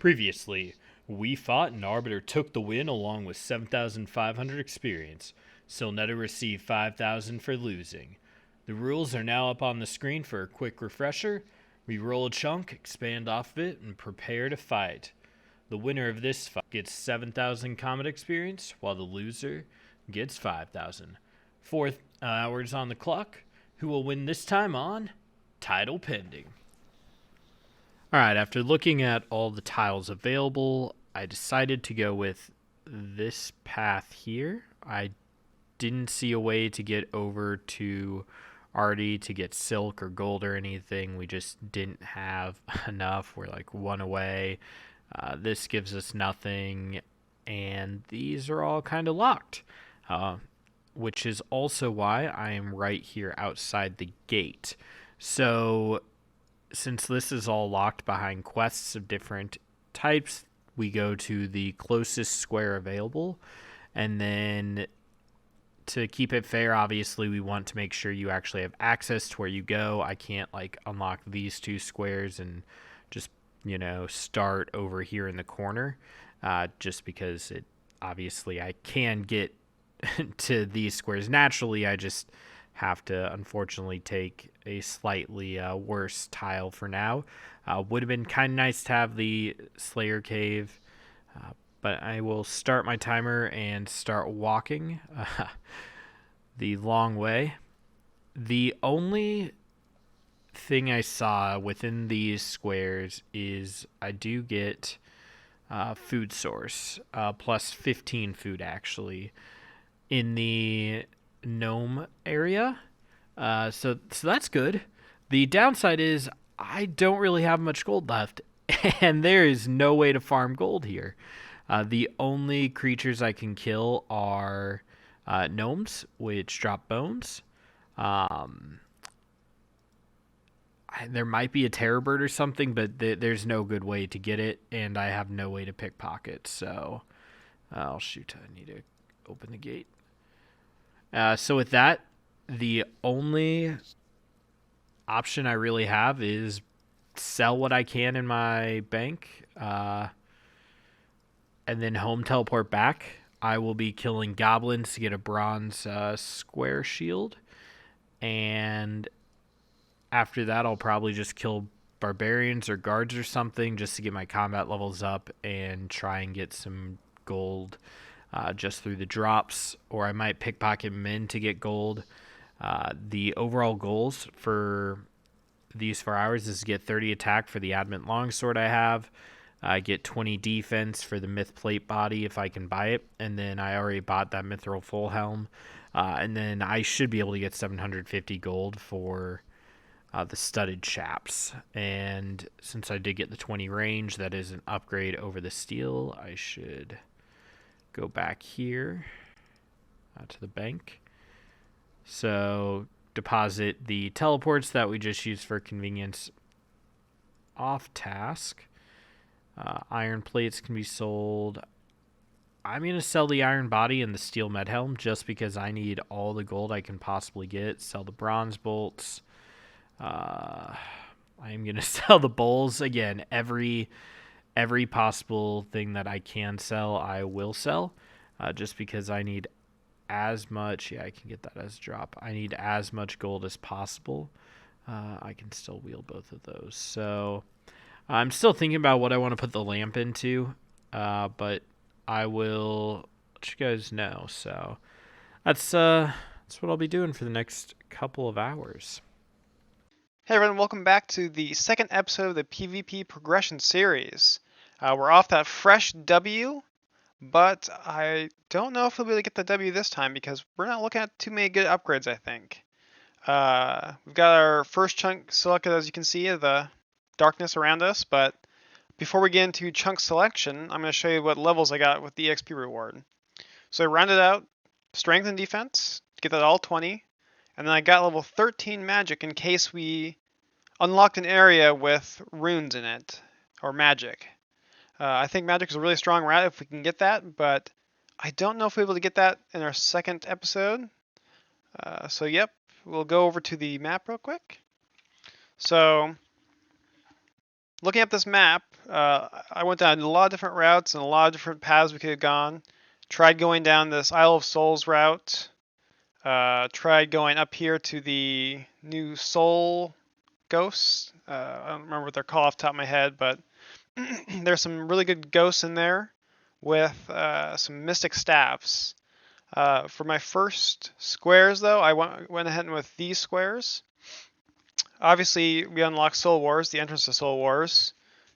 Previously, we fought and Arbiter took the win along with 7,500 experience. Silnetta received 5,000 for losing. The rules are now up on the screen for a quick refresher. We roll a chunk, expand off of it, and prepare to fight. The winner of this fight gets 7,000 combat experience, while the loser gets 5,000. 4 hours on the clock. Who will win this time on Title Pending? Alright, after looking at all the tiles available, I decided to go with this path here. I didn't see a way to get over to Artie to get silk or gold or anything. We just didn't have enough. We're like one away. This gives us nothing, and these are all kind of locked, which is also why I am right here outside the gate. So since this is all locked behind quests of different types, we go to the closest square available. And then to keep it fair, obviously, we want to make sure you actually have access to where you go. I can't unlock these two squares and just, start over here in the corner, just because obviously I can get to these squares naturally. I just have to unfortunately take a slightly worse tile for now. Would have been kind of nice to have the Slayer Cave, but I will start my timer and start walking the long way. The only thing I saw within these squares is I do get food source, plus 15 food actually, in the gnome area, so that's good. The downside is I don't really have much gold left, and there is no way to farm gold here. The only creatures I can kill are gnomes, which drop bones. There might be a terror bird or something, but there's no good way to get it, and I have no way to pickpocket, so I need to open the gate. So with that, the only option I really have is sell what I can in my bank, and then home teleport back. I will be killing goblins to get a bronze square shield, and after that I'll probably just kill barbarians or guards or something just to get my combat levels up and try and get some gold just through the drops, or I might pickpocket men to get gold. The overall goals for these 4 hours is to get 30 attack for the adamant longsword I have. I get 20 defense for the myth plate body if I can buy it, and then I already bought that mithril full helm. And then I should be able to get 750 gold for the studded chaps. And since I did get the 20 range, that is an upgrade over the steel. I should go back here to the bank. So deposit the teleports that we just used for convenience off task. Iron plates can be sold. I'm going to sell the iron body and the steel med helm just because I need all the gold I can possibly get. Sell the bronze bolts. I am going to sell the bowls. Again, every possible thing that I can sell, I will sell. Just because I need as much. Yeah, I can get that as a drop. I need as much gold as possible. I can still wield both of those. So I'm still thinking about what I want to put the lamp into, but I will let you guys know. So that's what I'll be doing for the next couple of hours. Hey everyone, welcome back to the second episode of the PvP Progression Series. We're off that fresh W, but I don't know if we'll be able to get the W this time because we're not looking at too many good upgrades, I think. We've got our first chunk selected, as you can see, of the darkness around us, but before we get into chunk selection, I'm going to show you what levels I got with the XP reward. So I rounded out strength and defense to get that all 20. And then I got level 13 magic in case we unlocked an area with runes in it, or magic. I think magic is a really strong route if we can get that, but I don't know if we'll be able to get that in our second episode. So yep, we'll go over to the map real quick. So looking at this map, I went down a lot of different routes and a lot of different paths we could have gone. Tried going down this Isle of Souls route. Tried going up here to the new Soul Ghosts. I don't remember what they're called off the top of my head, but there's some really good ghosts in there with some mystic staffs. For my first squares, though, I went ahead with these squares. Obviously, we unlocked Soul Wars, the entrance to Soul Wars,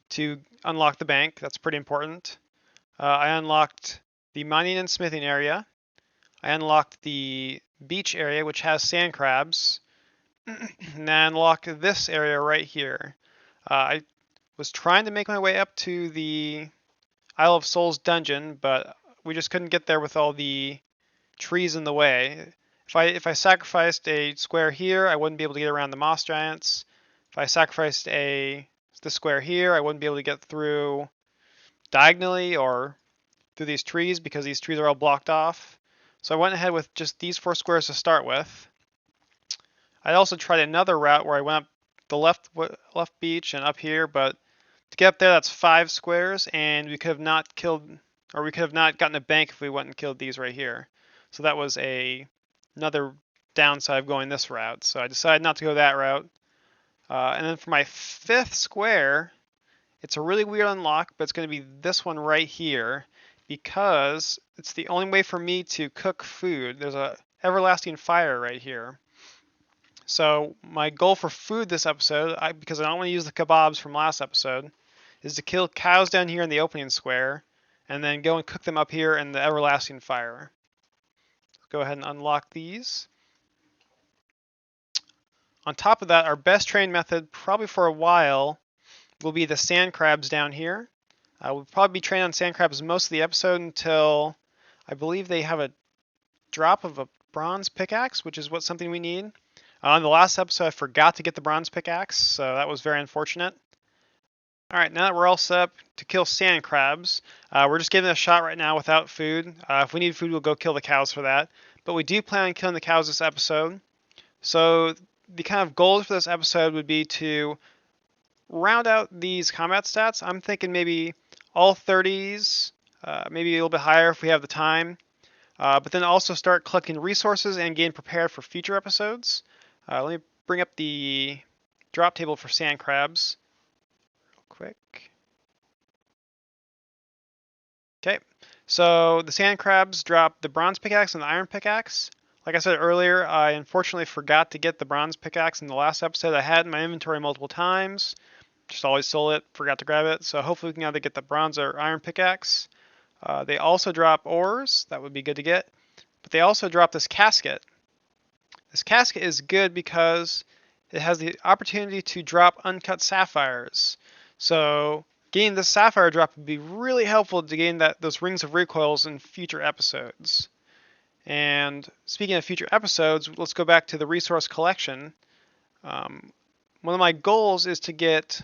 to unlock the bank. That's pretty important. I unlocked the mining and smithing area. I unlocked the beach area, which has sand crabs. And I unlocked this area right here. I was trying to make my way up to the Isle of Souls dungeon, but we just couldn't get there with all the trees in the way. If I sacrificed a square here, I wouldn't be able to get around the moss giants. If I sacrificed the square here, I wouldn't be able to get through diagonally or through these trees because these trees are all blocked off. So I went ahead with just these 4 squares to start with. I also tried another route where I went up the left beach and up here, but to get up there, that's 5 squares, and we could have not killed, or we could have not gotten a bank if we went and killed these right here. So that was another downside of going this route. So I decided not to go that route. And then for my 5th square, it's a really weird unlock, but it's going to be this one right here because it's the only way for me to cook food. There's a everlasting fire right here. So my goal for food this episode, because I don't want to use the kebabs from last episode, is to kill cows down here in the opening square, and then go and cook them up here in the everlasting fire. Let's go ahead and unlock these. On top of that, our best train method, probably for a while, will be the sand crabs down here. We'll probably be training on sand crabs most of the episode until I believe they have a drop of a bronze pickaxe, which is something we need. On the last episode, I forgot to get the bronze pickaxe, so that was very unfortunate. Alright, now that we're all set up to kill sand crabs, we're just giving it a shot right now without food. If we need food, we'll go kill the cows for that. But we do plan on killing the cows this episode. So the kind of goals for this episode would be to round out these combat stats. I'm thinking maybe all 30s, maybe a little bit higher if we have the time. But then also start collecting resources and getting prepared for future episodes. Let me bring up the drop table for sand crabs real quick. Okay, so the sand crabs drop the bronze pickaxe and the iron pickaxe. Like I said earlier, I unfortunately forgot to get the bronze pickaxe in the last episode. I had it in my inventory multiple times. Just always sold it, forgot to grab it. So hopefully we can either get the bronze or iron pickaxe. They also drop ores. That would be good to get. But they also drop this casket. This casket is good because it has the opportunity to drop uncut sapphires. So getting this sapphire drop would be really helpful to gain those rings of recoils in future episodes. And speaking of future episodes, let's go back to the resource collection. One of my goals is to get,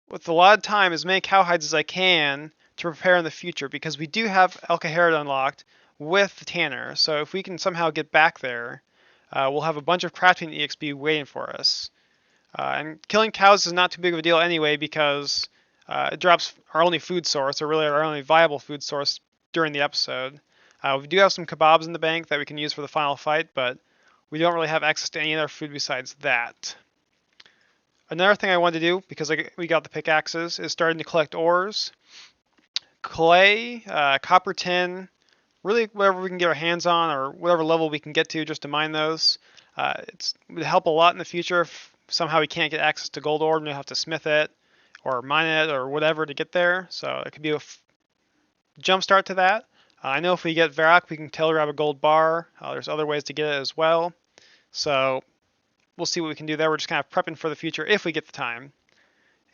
with a lot of time, as many cowhides as I can to prepare in the future, because we do have El Cajarra unlocked with the Tanner. So if we can somehow get back there, we'll have a bunch of crafting EXP waiting for us. And killing cows is not too big of a deal anyway, because it drops our only food source, or really our only viable food source during the episode. We do have some kebabs in the bank that we can use for the final fight, but we don't really have access to any other food besides that. Another thing I wanted to do, because we got the pickaxes, is starting to collect ores. Clay, copper, tin, really whatever we can get our hands on, or whatever level we can get to just to mine those. It would help a lot in the future if somehow we can't get access to gold ore and we have to smith it, or mine it, or whatever to get there. So it could be a jump start to that. I know if we get Varrock, we can grab a gold bar. There's other ways to get it as well. So we'll see what we can do there. We're just kind of prepping for the future if we get the time.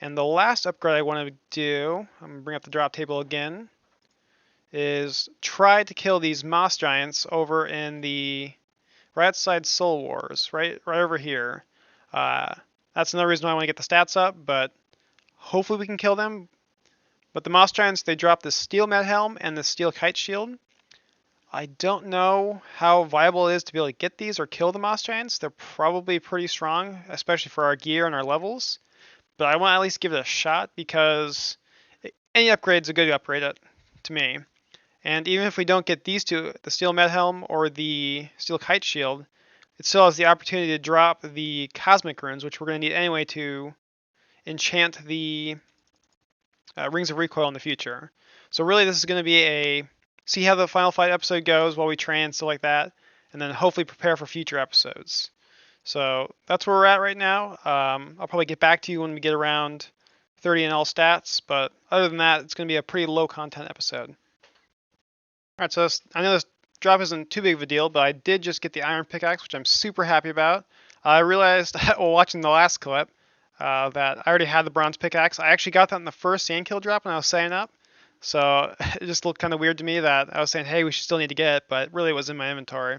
And the last upgrade I want to do, I'm going to bring up the drop table again, is try to kill these moss giants over in the right side Soul Wars, right over here. That's another reason why I want to get the stats up, but hopefully we can kill them. But the moss giants, they drop the steel med helm and the steel kite shield. I don't know how viable it is to be able to get these or kill the moss giants. They're probably pretty strong, especially for our gear and our levels. but I want to at least give it a shot because any upgrade's a good upgrade to me. And even if we don't get these two, the Steel Med Helm or the Steel Kite Shield, it still has the opportunity to drop the Cosmic Runes, which we're going to need anyway to enchant the Rings of Recoil in the future. So really this is going to be a see how the Final Fight episode goes while we train and stuff like that, and then hopefully prepare for future episodes. So that's where we're at right now. I'll probably get back to you when we get around 30 in all stats, but other than that, it's going to be a pretty low content episode. Alright, so I know this drop isn't too big of a deal, but I did just get the Iron Pickaxe, which I'm super happy about. I realized while watching the last clip that I already had the Bronze Pickaxe. I actually got that in the first Sandkill drop when I was setting up, so it just looked kind of weird to me that I was saying, hey, we should still need to get it, but really it was in my inventory.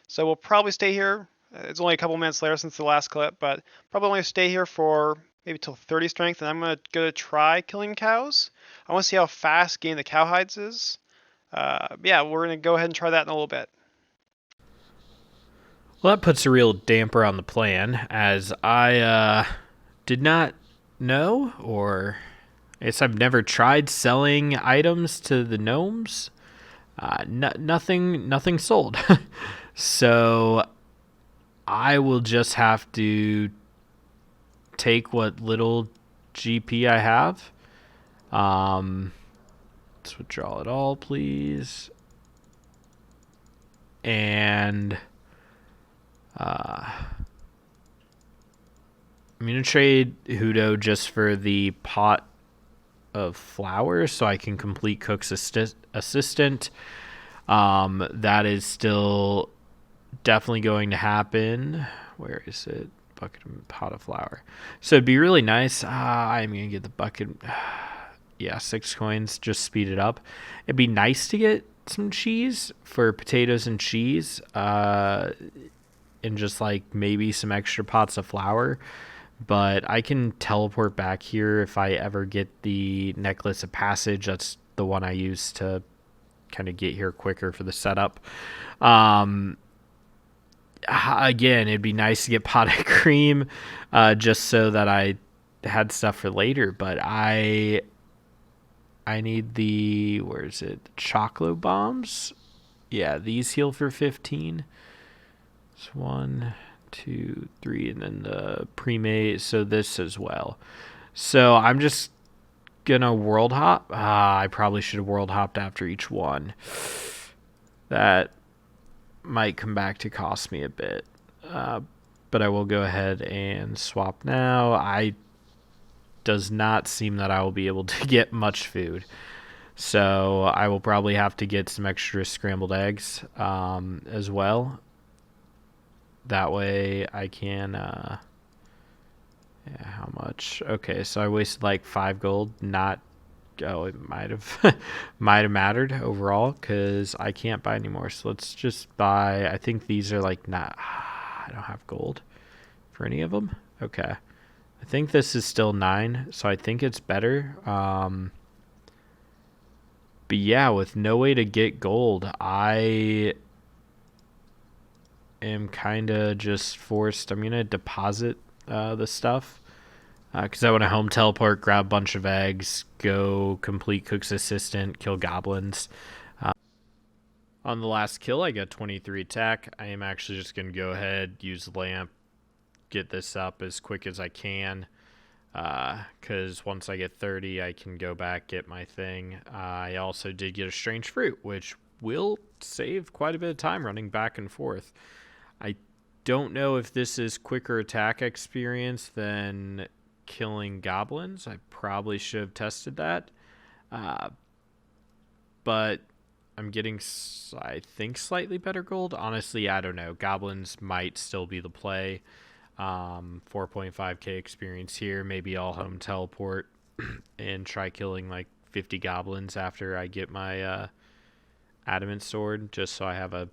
So we'll probably stay here. It's only a couple minutes later since the last clip, but probably only stay here for maybe till 30 strength, and I'm going to go try killing cows. I want to see how fast getting the cow hides is. Yeah, we're going to go ahead and try that in a little bit. Well, that puts a real damper on the plan, as I did not know, or I guess I've never tried selling items to the gnomes. Nothing sold. So I will just have to take what little GP I have. Let's withdraw it all, please. And I'm going to trade Hudo just for the pot of flour so I can complete Cook's assistant. That is still definitely going to happen. Where is it? Bucket and pot of flour. So it'd be really nice. I'm going to get the bucket. Yeah, 6 coins. Just speed it up. It'd be nice to get some cheese for potatoes and cheese. And just like maybe some extra pots of flour. But I can teleport back here if I ever get the Necklace of Passage. That's the one I use to kind of get here quicker for the setup. Again, it'd be nice to get potted cream just so that I had stuff for later. But I need the, where is it? The Chocolate Bombs. Yeah, these heal for 15. It's 1, 2, 3, and then the pre-made, so this as well. So I'm just gonna world hop. I probably should have world hopped after each one. That might come back to cost me a bit. But I will go ahead and swap now. Does not seem that I will be able to get much food. So I will probably have to get some extra scrambled eggs as well. That way I can, yeah, how much? Okay, so I wasted like 5 gold. Not, oh, it might have mattered overall because I can't buy anymore. So let's just buy, I think these are like not, I don't have gold for any of them. Okay. I think this is still 9, so I think it's better. But yeah, with no way to get gold, I am kind of just forced. I'm gonna deposit the stuff because I want to home teleport, grab a bunch of eggs, go complete Cook's assistant, kill goblins. On the last kill, I got 23 attack. I am actually just gonna go ahead, use the lamp, get this up as quick as I can, because once I get 30, I can go back, get my thing. I also did get a strange fruit, which will save quite a bit of time running back and forth. I don't know if this is quicker attack experience than killing goblins. I probably should have tested that. But I'm getting, I think, slightly better gold. Honestly, I don't know. Goblins might still be the play. 4.5k experience here. Maybe I'll home teleport and try killing like 50 goblins after I get my adamant sword, just so I have a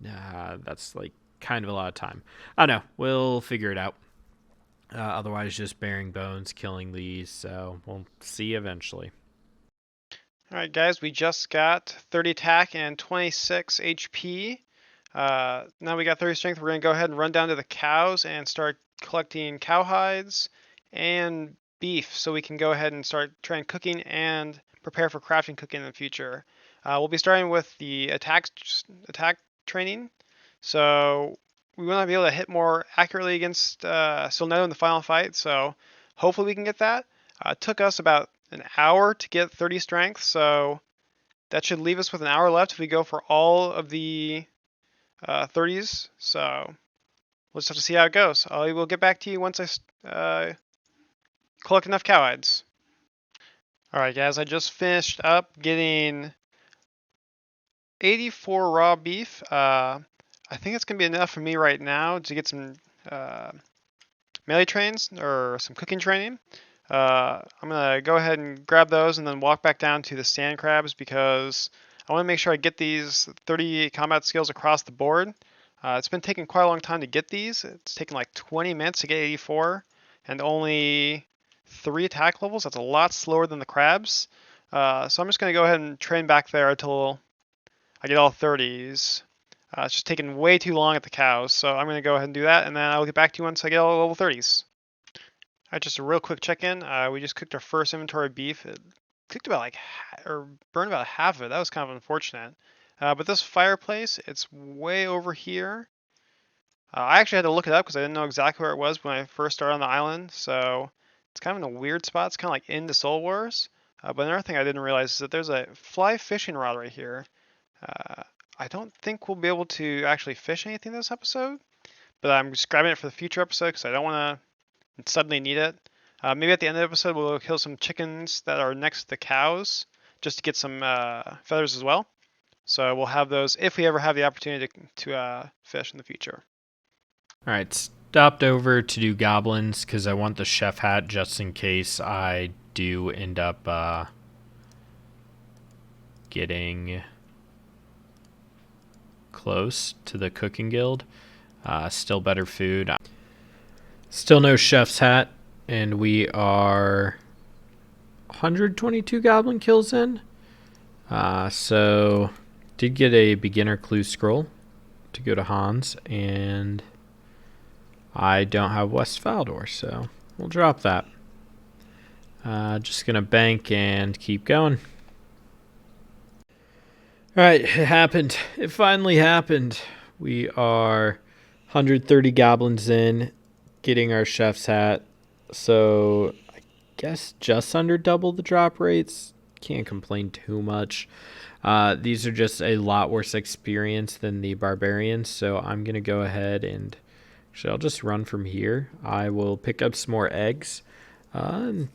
that's like kind of a lot of time. I don't know, we'll figure it out. Otherwise just bearing bones, killing these, so we'll see eventually. Alright guys, we just got 30 attack and 26 HP. Now we got 30 strength. We're going to go ahead and run down to the cows and start collecting cow hides and beef so we can go ahead and start trying cooking and prepare for crafting cooking in the future. We'll be starting with the attack training. So we want to be able to hit more accurately against Silneto in the final fight. So hopefully we can get that. It took us about an hour to get 30 strength. So that should leave us with an hour left if we go for all of the 30s. So we'll just have to see how it goes. I will get back to you once I collect enough cow hides. Alright guys, I just finished up getting 84 raw beef. I think it's going to be enough for me right now to get some melee trains or some cooking training. I'm going to go ahead and grab those and then walk back down to the sand crabs because I want to make sure I get these 30 combat skills across the board. It's been taking quite a long time to get these. It's taken like 20 minutes to get 84 and only 3 attack levels. That's a lot slower than the crabs. So I'm just going to go ahead and train back there until I get all 30s. It's just taking way too long at the cows, so I'm going to go ahead and do that, and then I'll get back to you once I get all level 30s. Alright, just a real quick check-in. We just cooked our first inventory of beef. It cooked about burned about half of it. That was kind of unfortunate. But this fireplace, it's way over here. I actually had to look it up because I didn't know exactly where it was when I first started on the island, so it's kind of in a weird spot. It's kind of like into Soul Wars. But another thing I didn't realize is that there's a fly fishing rod right here. I don't think we'll be able to actually fish anything this episode, but I'm just grabbing it for the future episode because I don't want to suddenly need it. Maybe at the end of the episode we'll kill some chickens that are next to the cows just to get some feathers as well. So we'll have those if we ever have the opportunity to fish in the future. Alright, stopped over to do goblins because I want the chef hat just in case I do end up getting close to the cooking guild. Still better food. Still no chef's hat, and we are 122 goblin kills in. So did get a beginner clue scroll to go to Hans, and I don't have West Faldor, so we'll drop that. Just gonna bank and keep going. Alright, it happened. It finally happened. We are 130 goblins in, getting our chef's hat. So I guess just under double the drop rates. Can't complain too much. These are just a lot worse experience than the barbarians, so I'm going to go ahead and actually I'll just run from here. I will pick up some more eggs, and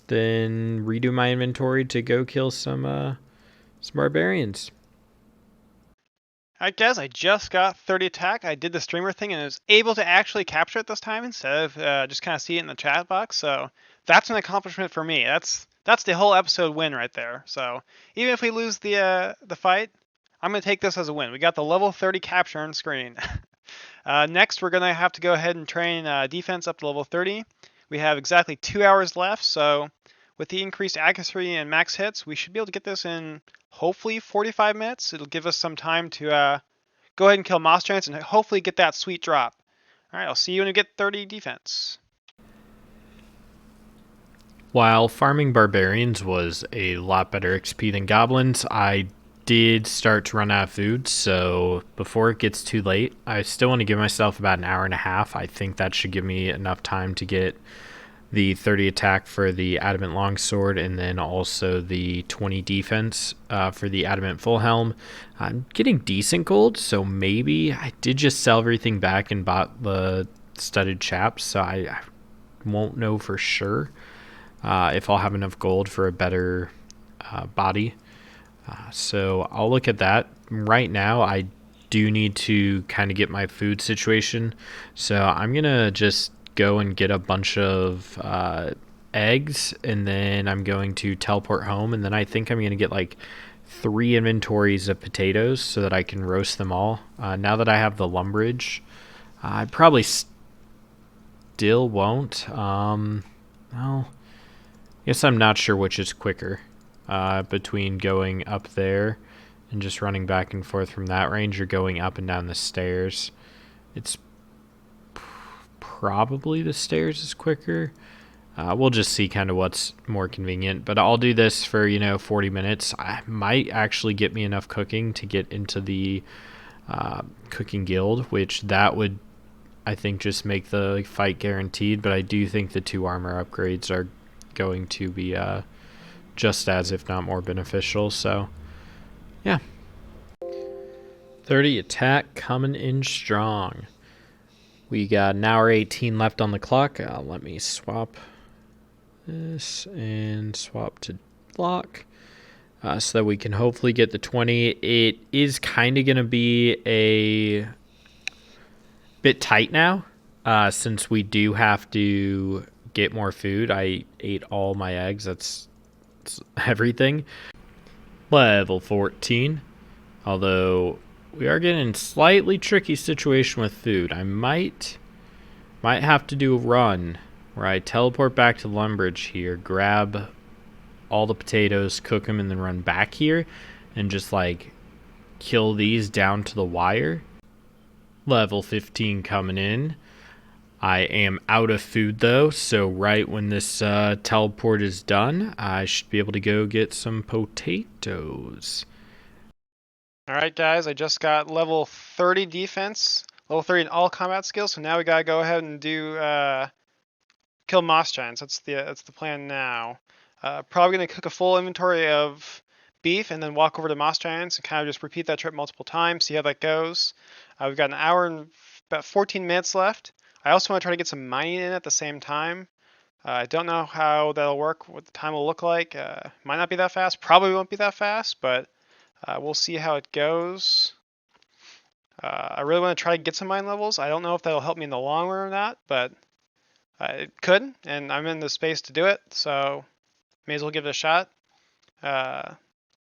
then redo my inventory to go kill some barbarians. Alright guys, I just got 30 attack. I did the streamer thing and was able to actually capture it this time instead of just kind of see it in the chat box. So that's an accomplishment for me. That's the whole episode win right there. So even if we lose the fight, I'm going to take this as a win. We got the level 30 capture on screen. Next, we're going to have to go ahead and train defense up to level 30. We have exactly 2 hours left. So with the increased accuracy and max hits, we should be able to get this in hopefully 45 minutes. It'll give us some time to go ahead and kill Moss Giants and hopefully get that sweet drop. Alright, I'll see you when you get 30 defense. While farming barbarians was a lot better XP than goblins, I did start to run out of food, so before it gets too late, I still want to give myself about an hour and a half. I think that should give me enough time to get the 30 attack for the Adamant Longsword, and then also the 20 defense for the Adamant Full Helm. I'm getting decent gold, so maybe I did just sell everything back and bought the studded chaps, so I won't know for sure if I'll have enough gold for a better body. So I'll look at that. Right now, I do need to kind of get my food situation, so I'm going to just go and get a bunch of eggs, and then I'm going to teleport home, and then I think I'm going to get like 3 inventories of potatoes so that I can roast them all. Now that I have the lumberage, I probably still won't. Well, I guess I'm not sure which is quicker between going up there and just running back and forth from that range or going up and down the stairs. It's probably the stairs is quicker. We'll just see kind of what's more convenient, but I'll do this for 40 minutes. I might actually get me enough cooking to get into the cooking guild, which that would, I think, just make the fight guaranteed. But I do think the 2 armor upgrades are going to be just as, if not more, beneficial. So yeah, 30 attack coming in strong. We got an hour 18 left on the clock. Let me swap this and swap to lock so that we can hopefully get the 20. It is kind of going to be a bit tight now since we do have to get more food. I ate all my eggs. That's everything. Level 14. Although we are getting in a slightly tricky situation with food. I might have to do a run where I teleport back to Lumbridge here, grab all the potatoes, cook them, and then run back here and just kill these down to the wire. Level 15 coming in. I am out of food though, so right when this teleport is done, I should be able to go get some potatoes. Alright guys, I just got level 30 defense, level 30 in all combat skills, so now we gotta go ahead and do kill moss giants. That's the plan now. Probably gonna cook a full inventory of beef and then walk over to moss giants and kind of just repeat that trip multiple times, see how that goes. We've got an hour and about 14 minutes left. I also want to try to get some mining in at the same time. I don't know how that'll work, what the time will look like. Might not be that fast, probably won't be that fast, but we'll see how it goes. I really want to try to get some mine levels. I don't know if that'll help me in the long run or not, but it could, and I'm in the space to do it, so may as well give it a shot. I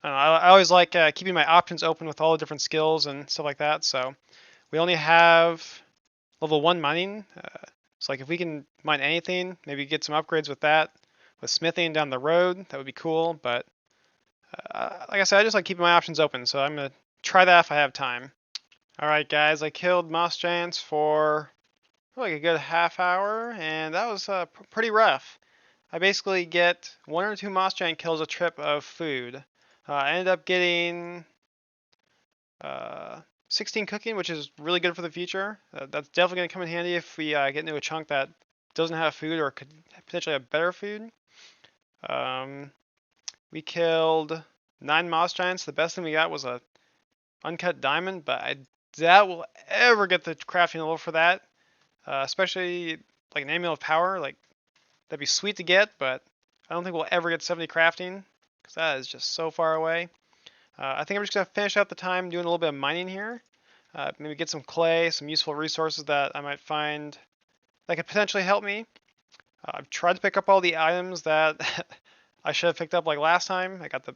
always like keeping my options open with all the different skills and stuff like that, so we only have level 1 mining. So if we can mine anything, maybe get some upgrades with that. With smithing down the road, that would be cool, but like I said, I just like keeping my options open, so I'm going to try that if I have time. Alright guys, I killed moss giants for a good half hour, and that was pretty rough. I basically get 1 or 2 moss giant kills a trip of food. I ended up getting 16 cooking, which is really good for the future. That's definitely going to come in handy if we get into a chunk that doesn't have food or could potentially have better food. We killed 9 moss giants. The best thing we got was a uncut diamond, but I doubt we'll ever get the crafting level for that. Especially an amulet of power. That'd be sweet to get, but I don't think we'll ever get 70 crafting because that is just so far away. I think I'm just going to finish out the time doing a little bit of mining here. Maybe get some clay, some useful resources that I might find that could potentially help me. I've tried to pick up all the items that I should have picked up last time. I got the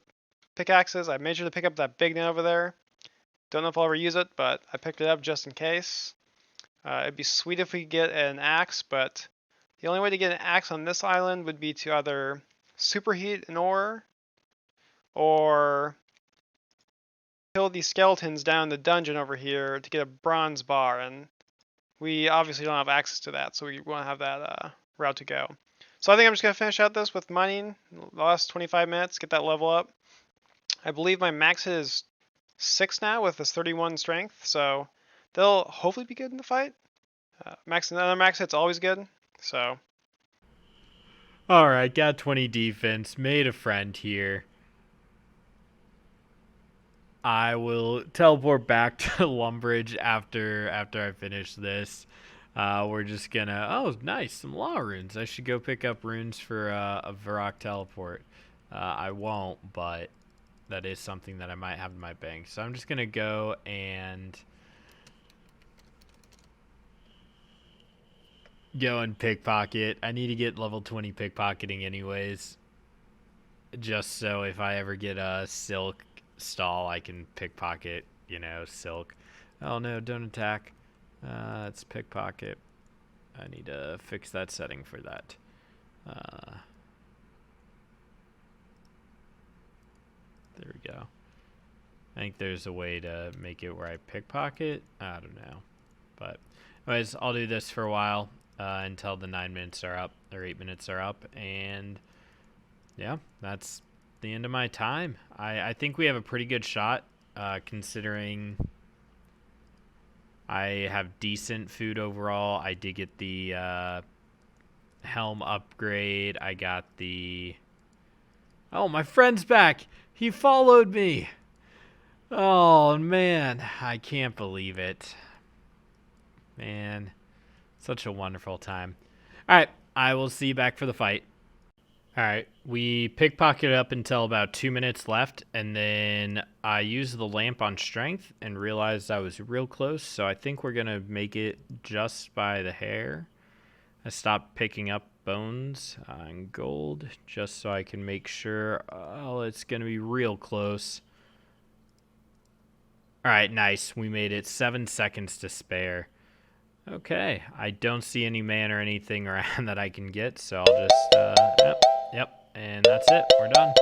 pickaxes. I made sure to pick up that big net over there. Don't know if I'll ever use it, but I picked it up just in case. It'd be sweet if we could get an axe, but the only way to get an axe on this island would be to either superheat an ore or kill these skeletons down in the dungeon over here to get a bronze bar, and we obviously don't have access to that, so we won't have that route to go. So I think I'm just going to finish out this with mining the last 25 minutes, get that level up. I believe my max hit is 6 now with this 31 strength, so they'll hopefully be good in the fight. Another max hit's always good, so. Alright, got 20 defense, made a friend here. I will teleport back to Lumbridge after I finish this. We're just gonna... Oh, nice, some law runes. I should go pick up runes for a Varrock teleport. I won't, but that is something that I might have in my bank. So I'm just gonna go and pickpocket. I need to get level 20 pickpocketing anyways. Just so if I ever get a silk stall, I can pickpocket, silk. Oh no, don't attack. It's pickpocket. I need to fix that setting for that. There we go. I think there's a way to make it where I pickpocket. I don't know. But anyways, I'll do this for a while until the 9 minutes are up, or 8 minutes are up. And yeah, that's the end of my time. I think we have a pretty good shot considering I have decent food overall. I did get the helm upgrade. I got the... Oh, my friend's back. He followed me. Oh, man. I can't believe it. Man, such a wonderful time. All right, I will see you back for the fight. All right, we pickpocketed up until about 2 minutes left, and then I used the lamp on strength and realized I was real close, so I think we're going to make it just by the hair. I stopped picking up bones and gold just so I can make sure, it's going to be real close. All right, nice. We made it. 7 seconds to spare. Okay, I don't see any man or anything around that I can get, so I'll just, yep, and that's it. We're done.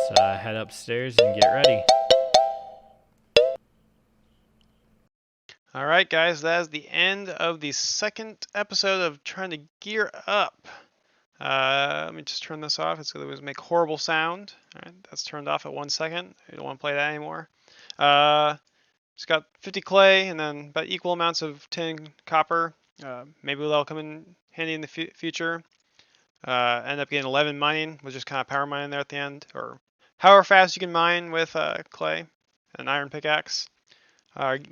Let's head upstairs and get ready. All right, guys, that is the end of the second episode of trying to gear up. Let me just turn this off. It's going to make horrible sound. All right, that's turned off at 1 second. I don't want to play that anymore. Just got 50 clay and then about equal amounts of tin, copper. Maybe that'll come in handy in the future. End up getting 11 mining, with just kind of power mining there at the end, or however fast you can mine with clay and iron pickaxe.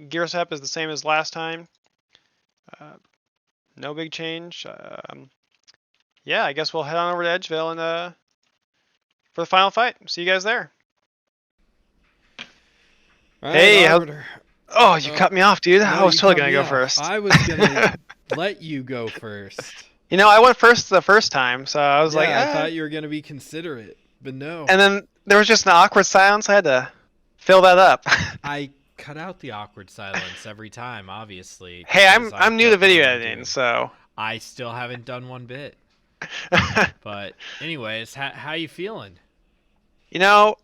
Gear setup is the same as last time. No big change. Yeah, I guess we'll head on over to Edgeville and for the final fight. See you guys there. All Hey, right, Arbiter. Oh, you cut me off, dude. No, I was you totally cut gonna me go off. first. I was gonna let you go first. You know, I went first the first time, so I was like, I thought you were gonna be considerate, but no. And then there was just an awkward silence. I had to fill that up. I cut out the awkward silence every time, obviously. Hey, because I'm new to definitely video do. editing, so. I still haven't done one bit. But anyways, how you feeling? You know,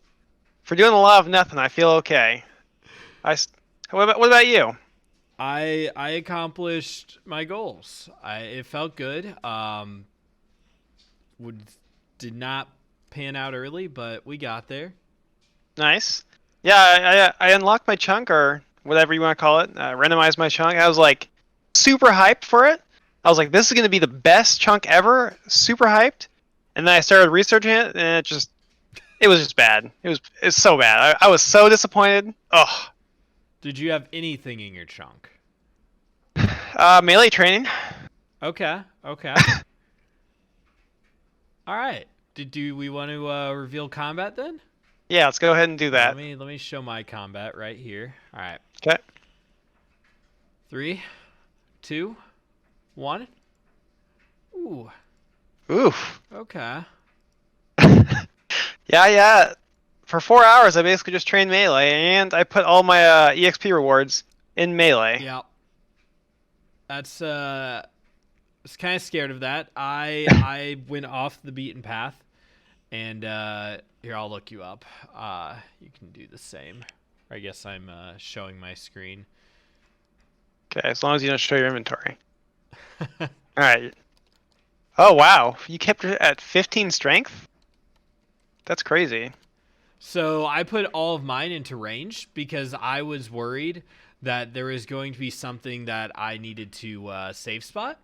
for doing a lot of nothing, I feel okay. What about you? I accomplished my goals. It felt good. Did not pan out early, but we got there. Nice. Yeah, I unlocked my chunk, or whatever you want to call it. Randomized my chunk. I was like super hyped for it. I was like, this is going to be the best chunk ever. Super hyped. And then I started researching it, and it was just bad. It's so bad. I was so disappointed. Ugh. Did you have anything in your chunk? Melee training. Okay. All right. Do we want to reveal combat then? Yeah, let's go ahead and do that. Let me show my combat right here. All right. Okay. 3, 2, 1. Ooh. Oof. Okay. Yeah. For 4 hours, I basically just trained melee, and I put all my EXP rewards in melee. Yeah. That's I was kind of scared of that. I went off the beaten path, and here, I'll look you up. You can do the same. I guess I'm showing my screen. Okay, as long as you don't show your inventory. All right. Oh wow, you kept it at 15 strength? That's crazy. So I put all of mine into range because I was worried that there was going to be something that I needed to save spot.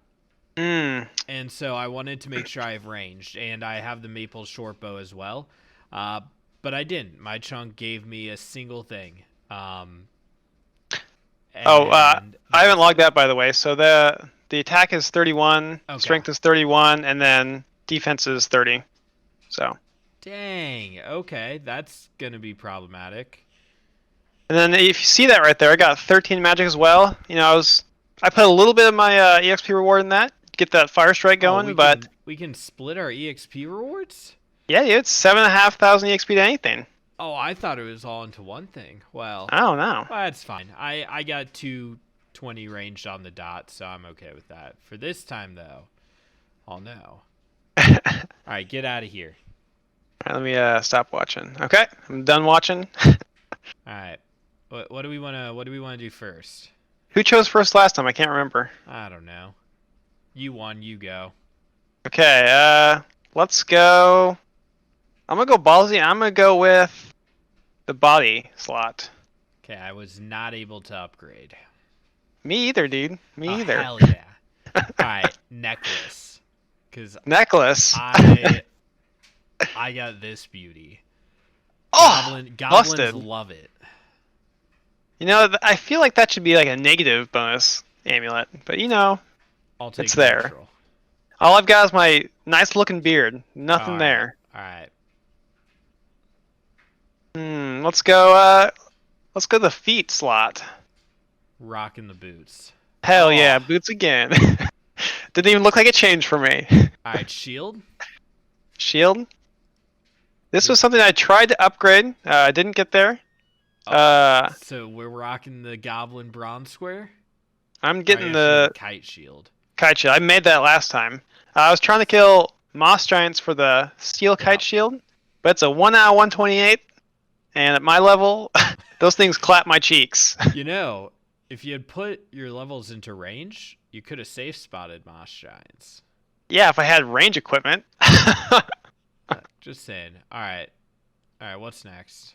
And so I wanted to make sure I have ranged, and I have the maple short bow as well. But I didn't. My chunk gave me a single thing. I haven't logged that, by the way. So the attack is 31, okay. Strength is 31, and then defense is 30. So. Dang. Okay, that's gonna be problematic. And then if you see that right there, I got 13 magic as well. You know, I put a little bit of my EXP reward in that, get that fire strike going. We can split our EXP rewards. Yeah, it's 7,500 EXP to anything. Oh, I thought it was all into one thing. Well, I don't know. Well, that's fine. I got 220 ranged on the dot, so I'm okay with that. For this time, though, I'll know. All right, get out of here. All right, let me stop watching. Okay, I'm done watching. All right. What do we wanna do first? Who chose first last time? I can't remember. I don't know. You won. You go. Okay, let's go. I'm gonna go ballsy. I'm gonna go with the body slot. Okay, I was not able to upgrade. Me either, dude. Me Oh, either. hell yeah. All right, necklace. Cause Necklace. I got this beauty. Oh, Goblins busted. love it. You know, I feel like that should be like a negative bonus amulet, but you know, I'll take It's there. neutral. all I've got is my nice looking beard. Nothing All there. All right. Let's go. Let's go the feet slot. Rocking the boots. Hell Oh. yeah, boots again. Didn't even look like it changed for me. All right, shield. Shield. This was something I tried to upgrade. I didn't get there. So we're rocking the goblin bronze square. I'm Oh, getting yeah, the kite shield. kite shield. I made that last time. I was trying to kill moss giants for the steel kite Yeah. shield, but it's a 1 out of 128, and at my level, those things clap my cheeks. You know, if you had put your levels into range, you could have safe spotted moss giants. Yeah, if I had range equipment. Just saying. All right. What's next?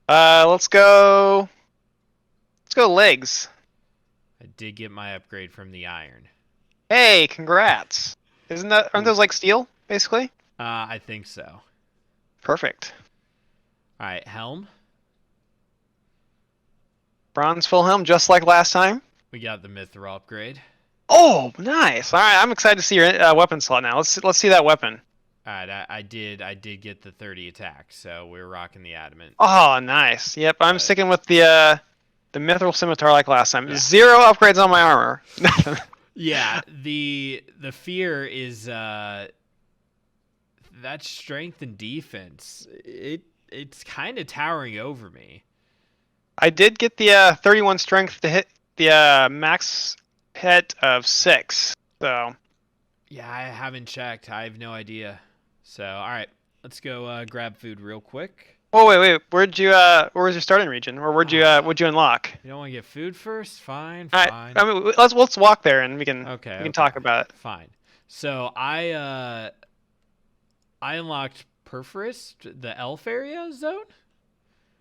Let's go. Let's go legs. I did get my upgrade from the iron. Hey, congrats! Aren't those like steel, basically? I think so. Perfect. All right, helm. Bronze full helm, just like last time. We got the mithril upgrade. Oh, nice! All right, I'm excited to see your weapon slot now. Let's see that weapon. All right, I did get the 30 attack, so we're rocking the adamant. Oh, nice. Yep, I'm sticking with the mithril scimitar like last time. Yeah. 0 upgrades on my armor. Yeah, the fear is that strength and defense. It's kind of towering over me. I did get the 31 strength to hit the max hit of 6. So Yeah, I haven't checked. I have no idea. So, all right, let's go grab food real quick. oh wait, where was your starting region, or what'd you unlock? You don't want to get food first? Fine, All fine. right, I mean, let's walk there and we can Okay. talk about it. Fine. So I unlocked Perforist, the elf area zone.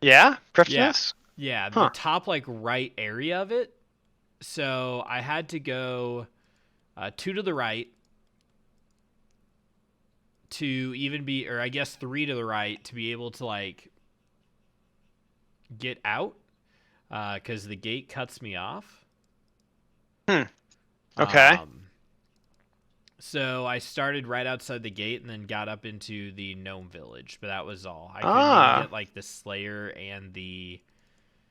Yeah, Priftinus? Yeah, Huh. the top like right area of it. So I had to go 2 to the right to even be, or I guess 3 to the right to be able to like get out, because the gate cuts me off. Okay. So I started right outside the gate and then got up into the gnome village, but that was all. I couldn't even get like the Slayer and the.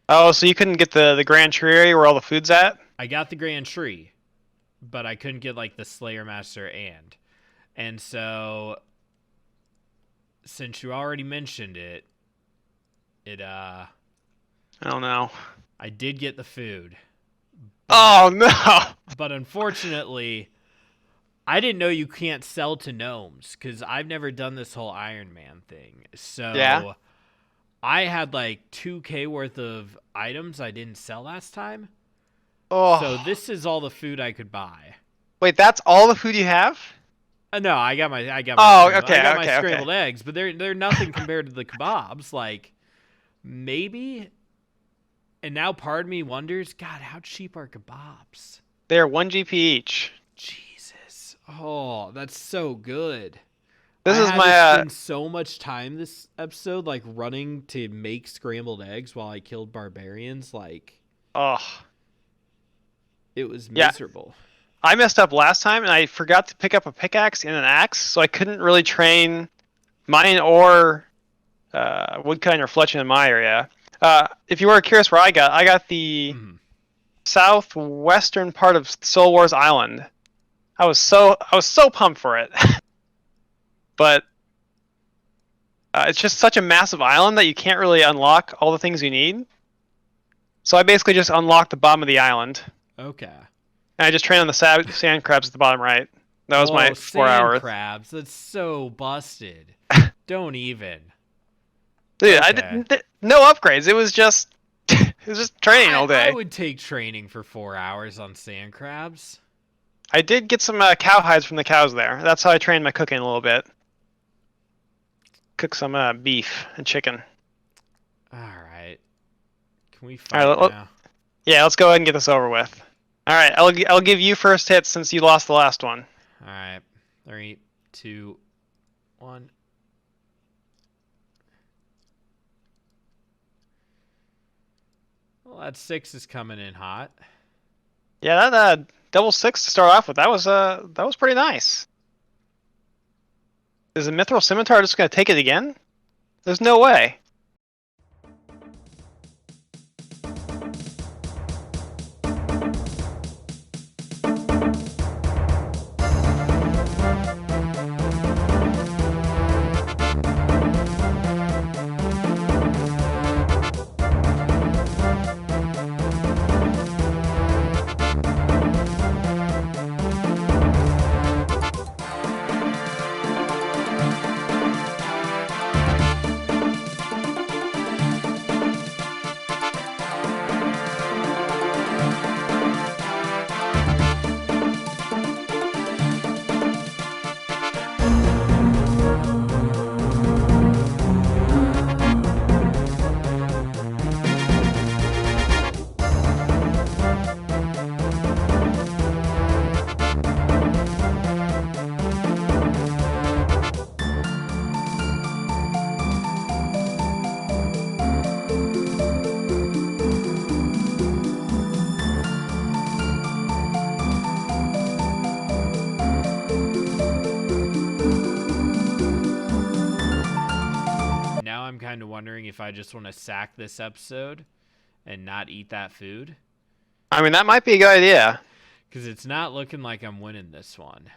Oh, so you couldn't get the Grand Tree area where all the food's at? I got the Grand Tree, but I couldn't get like the Slayer Master and so since you already mentioned it, I don't know. I did get the food. Oh no! But unfortunately, I didn't know you can't sell to gnomes because I've never done this whole Iron Man thing. So Yeah. I had like 2K worth of items I didn't sell last time. Oh. So this is all the food I could buy. Wait, that's all the food you have? No, I got my Oh, scrambled- okay, I got my okay. scrambled eggs, but they're nothing compared to the kebabs. Like maybe, and now part of me wonders, God, how cheap are kebabs? They're 1 GP each. Jesus, oh, that's so good. This I is had my to spend so much time this episode, like running to make scrambled eggs while I killed barbarians. Like oh. it was Yeah. miserable. I messed up last time and I forgot to pick up a pickaxe and an axe, so I couldn't really train mine or woodcutting or fletching in my area. If you were curious where I got the Mhm. southwestern part of Soul Wars Island. I was so pumped for it. But it's just such a massive island that you can't really unlock all the things you need. So I basically just unlocked the bottom of the island. Okay. And I just trained on the sand crabs at the bottom right. That was my 4 sand hours. crabs. That's so busted. Don't even. Dude, I Okay. didn't. No upgrades. It was just training all day. I would take training for 4 hours on sand crabs. I did get some cow hides from the cows there. That's how I trained my cooking a little bit. Cook some beef and chicken. Alright. Can we All right, fight now? Yeah, let's go ahead and get this over with. All right, I'll give you first hit since you lost the last one. Alright. 3, 2, 1. Well, that 6 is coming in hot. Yeah, that double 6 to start off with. That was pretty nice. Is the Mithril Scimitar just gonna take it again? There's no way. Now I'm kind of wondering if I just want to sack this episode and not eat that food. I mean, that might be a good idea. Because it's not looking like I'm winning this one.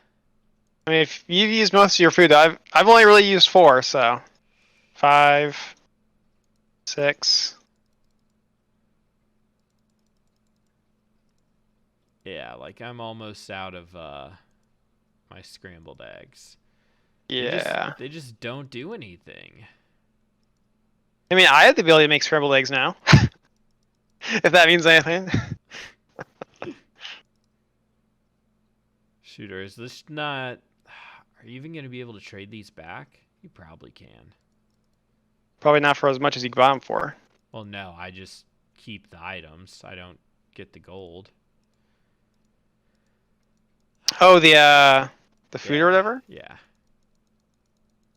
I mean, if you've used most of your food, I've only really used 4, so 5, 6. Yeah, like I'm almost out of my scrambled eggs. Yeah. They just don't do anything. I mean, I have the ability to make scrambled eggs now. If that means anything. Shooter, is this not... Are you even going to be able to trade these back? You probably can. Probably not for as much as you bought them for. Well, no, I just keep the items. I don't get the gold. Oh, the food or whatever? Yeah.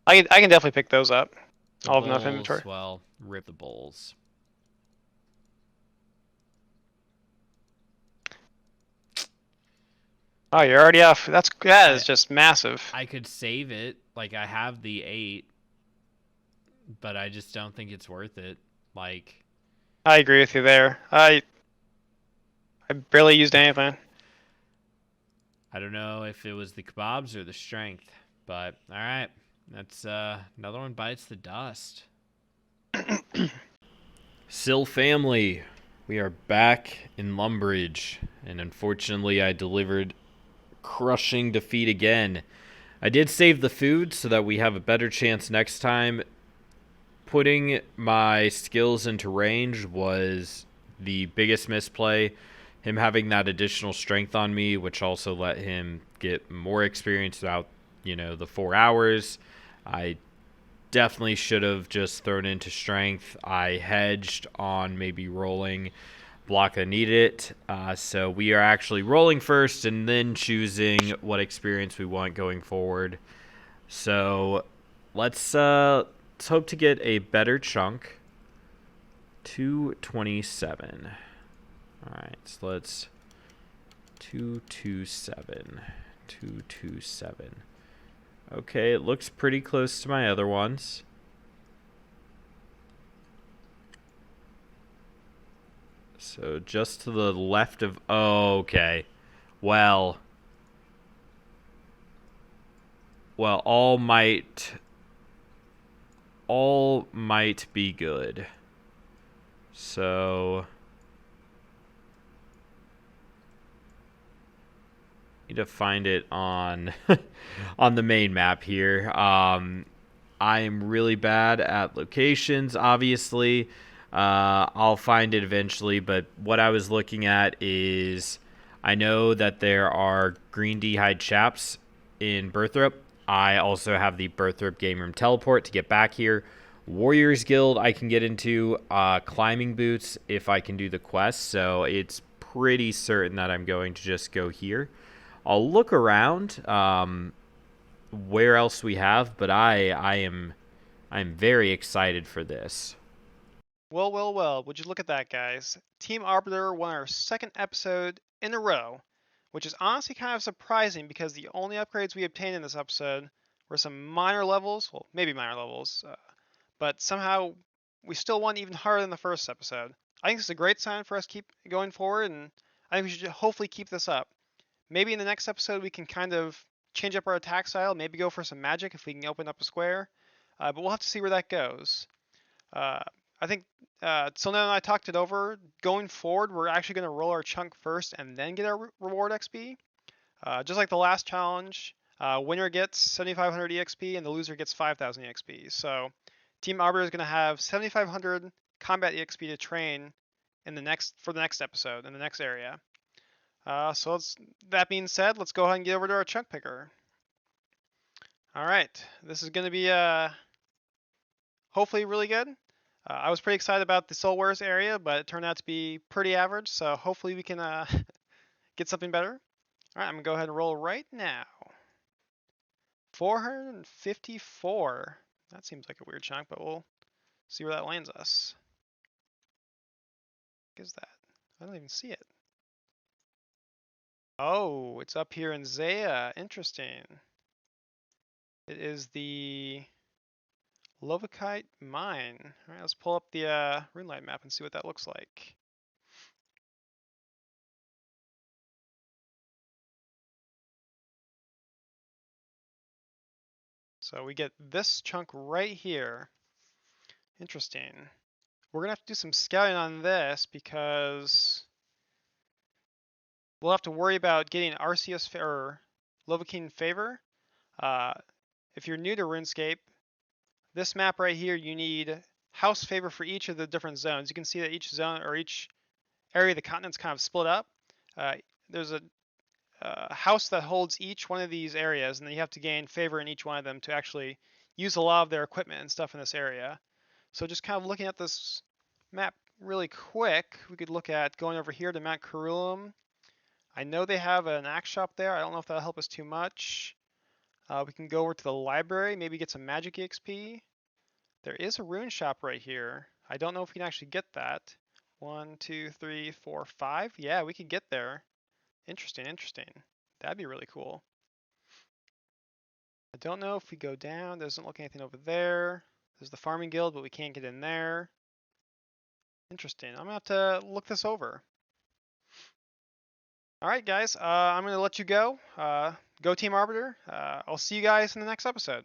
I can definitely pick those up. The I'll have enough bowls, inventory. well, rip the bowls. Oh, you're already off. That is just massive. I could save it. Like, I have the 8. But I just don't think it's worth it. Like... I agree with you there. I barely used anything. I don't know if it was the kebabs or the strength. But, alright. That's, another one bites the dust. Sill family, we are back in Lumbridge. And unfortunately, I delivered crushing defeat again. I did save the food so that we have a better chance next time. Putting my skills into range was the biggest misplay. Him having that additional strength on me, which also let him get more experience throughout, the 4 hours. I definitely should have just thrown into strength. I hedged on maybe rolling block that needed it. So we are actually rolling first and then choosing what experience we want going forward. So let's hope to get a better chunk. 227. All right, so let's 227. 227. Okay, it looks pretty close to my other ones. So just to the left of... Oh, okay. Well, all might be good. So... need to find it on on the main map here. I am really bad at locations, obviously. I'll find it eventually, but what I was looking at is I know that there are green d'hide chaps in Berthrop. I also have the Berthrop Game Room teleport to get back here. Warriors Guild I can get into, climbing boots if I can do the quest, so it's pretty certain that I'm going to just go here. I'll look around where else we have, but I'm very excited for this. Well, well, well, would you look at that, guys? Team Arbiter won our second episode in a row, which is honestly kind of surprising because the only upgrades we obtained in this episode were some minor levels, well, maybe minor levels, but somehow we still won even harder than the first episode. I think this is a great sign for us to keep going forward, and I think we should hopefully keep this up. Maybe in the next episode we can kind of change up our attack style, maybe go for some magic if we can open up a square, but we'll have to see where that goes. I think Silnet and I talked it over. Going forward, we're actually going to roll our chunk first and then get our reward XP. Just like the last challenge, winner gets 7,500 EXP and the loser gets 5,000 EXP. So Team Arbiter is going to have 7,500 combat EXP to train in the next episode in the next area. So that being said, let's go ahead and get over to our chunk picker. All right, this is going to be hopefully really good. I was pretty excited about the Soul Wars area, but it turned out to be pretty average, so hopefully we can get something better. All right, I'm going to go ahead and roll right now. 454. That seems like a weird chunk, but we'll see where that lands us. What is that? I don't even see it. Oh, it's up here in Zaya. Interesting. It is the Lovakite Mine. All right, let's pull up the Runelight map and see what that looks like. So we get this chunk right here. Interesting. We're gonna have to do some scouting on this because we'll have to worry about getting Arceus or Lovakin favor. If you're new to RuneScape, this map right here, you need house favor for each of the different zones. You can see that each zone or each area of the continent's kind of split up. There's a house that holds each one of these areas, and then you have to gain favor in each one of them to actually use a lot of their equipment and stuff in this area. So just kind of looking at this map really quick, we could look at going over here to Mount Carullum. I know they have an axe shop there. I don't know if that'll help us too much. We can go over to the library, maybe get some magic EXP. There is a rune shop right here. I don't know if we can actually get that. 1, 2, 3, 4, 5. Yeah, we could get there. Interesting, interesting. That'd be really cool. I don't know if we go down. Doesn't look anything over there. There's the farming guild, but we can't get in there. Interesting. I'm gonna have to look this over. All right, guys. I'm gonna let you go. Go Team Arbiter. I'll see you guys in the next episode.